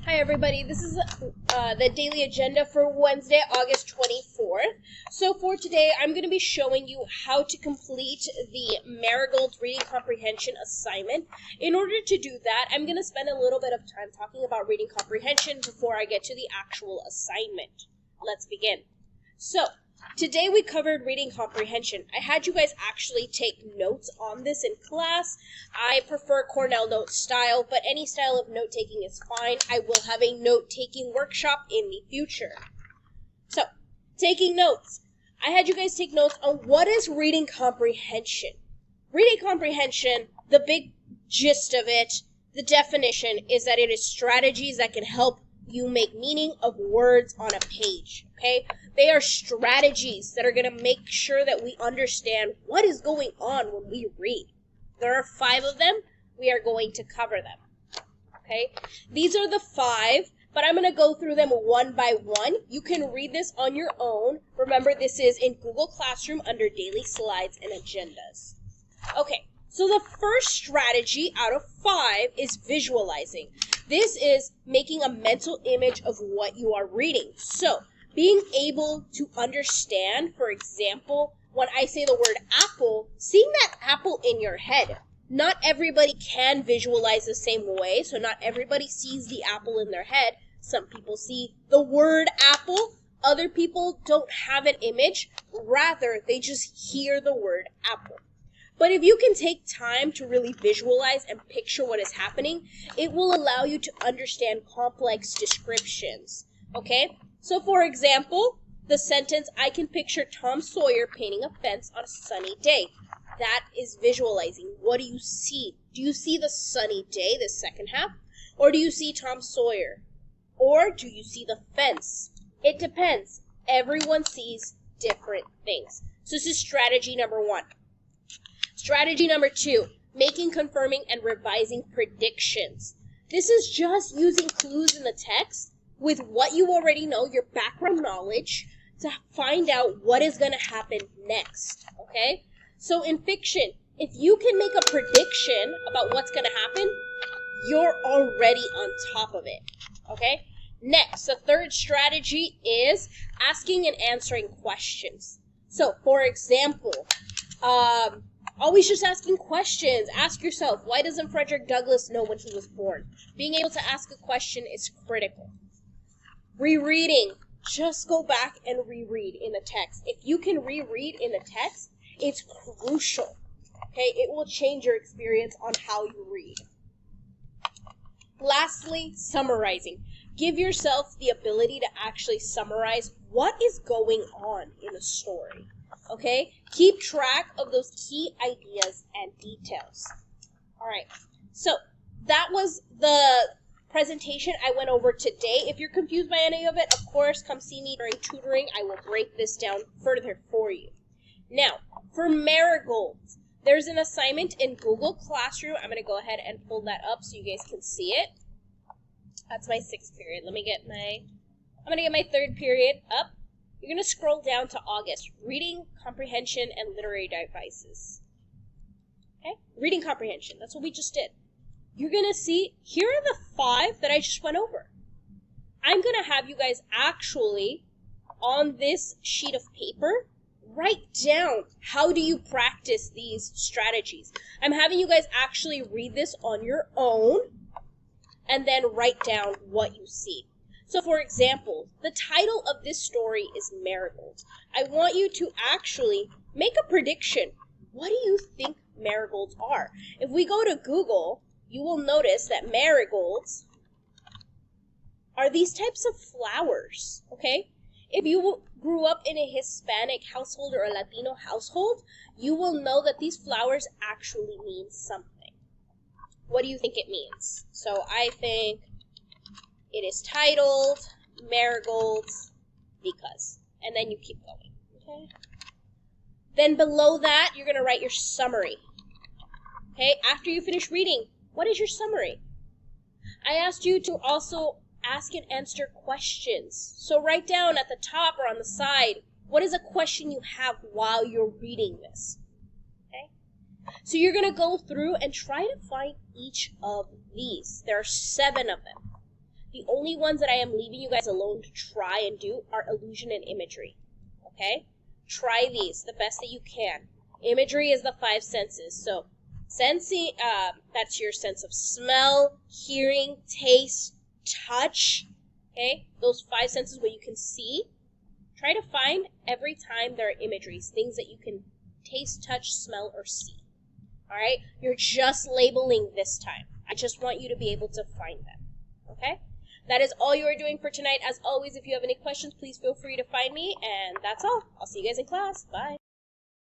Hi everybody, this is the daily agenda for Wednesday, August 24th. So for today, I'm going to be showing you how to complete the Marigolds reading comprehension assignment. In order to do that, I'm going to spend a little bit of time talking about reading comprehension before I get to the actual assignment. Let's begin. So, today we covered reading comprehension. I had you guys actually take notes on this in class. I prefer Cornell note style, but any style of note-taking is fine. I will have a note-taking workshop in the future. So, taking notes. I had you guys take notes on what is reading comprehension. Reading comprehension, the big gist of it, the definition, is that it is strategies that can help you make meaning of words on a page, okay? They are strategies that are going to make sure that we understand what is going on when we read. There are 5 of them. We are going to cover them, okay? These are the 5, but I'm going to go through them one by one. You can read this on your own. Remember, this is in Google Classroom under Daily Slides and Agendas. Okay, so the first strategy out of 5 is visualizing. This is making a mental image of what you are reading. So, being able to understand, for example, when I say the word apple, seeing that apple in your head. Not everybody can visualize the same way, so not everybody sees the apple in their head. Some people see the word apple. Other people don't have an image. Rather, they just hear the word apple. But if you can take time to really visualize and picture what is happening, it will allow you to understand complex descriptions, okay? So for example, the sentence, I can picture Tom Sawyer painting a fence on a sunny day. That is visualizing. What do you see? Do you see the sunny day, the second half? Or do you see Tom Sawyer? Or do you see the fence? It depends. Everyone sees different things. So this is strategy number 1. Strategy number 2, making, confirming, and revising predictions. This is just using clues in the text with what you already know, your background knowledge, to find out what is going to happen next, okay? So in fiction, if you can make a prediction about what's going to happen, you're already on top of it, okay? Next, the third strategy is asking and answering questions. So, for example, always just asking questions. Ask yourself, why doesn't Frederick Douglass know when he was born? Being able to ask a question is critical. Rereading. Just go back and reread in the text. If you can reread in the text, it's crucial. Okay, it will change your experience on how you read. Lastly, summarizing. Give yourself the ability to actually summarize what is going on in a story. Okay? Keep track of those key ideas and details. Alright, so that was the presentation I went over today. If you're confused by any of it, of course, come see me during tutoring. I will break this down further for you. Now, for Marigolds, there's an assignment in Google Classroom. I'm going to go ahead and pull that up so you guys can see it. That's my 6th period. I'm going to get my 3rd period up. You're going to scroll down to August, reading comprehension and literary devices. Okay? Reading comprehension. That's what we just did. You're going to see, here are the 5 that I just went over. I'm going to have you guys actually, on this sheet of paper, write down how do you practice these strategies. I'm having you guys actually read this on your own and then write down what you see. So, for example, the title of this story is Marigolds. I want you to actually make a prediction. What do you think marigolds are? If we go to Google, you will notice that marigolds are these types of flowers, okay? If you grew up in a Hispanic household or a Latino household, you will know that these flowers actually mean something. What do you think it means? So I think it is titled Marigolds because, and then you keep going, okay? Then below that, you're going to write your summary, okay? After you finish reading, what is your summary? I asked you to also ask and answer questions. So write down at the top or on the side, what is a question you have while you're reading this, okay? So you're going to go through and try to find each of these. There are 7 of them. The only ones that I am leaving you guys alone to try and do are illusion and imagery. Okay? Try these the best that you can. Imagery is the 5 senses. So, sensing, that's your sense of smell, hearing, taste, touch. Okay? Those 5 senses where you can see. Try to find every time there are imageries, things that you can taste, touch, smell, or see. Alright? You're just labeling this time. I just want you to be able to find them. Okay? That is all you are doing for tonight. As always, if you have any questions, please feel free to find me. And that's all. I'll see you guys in class. Bye.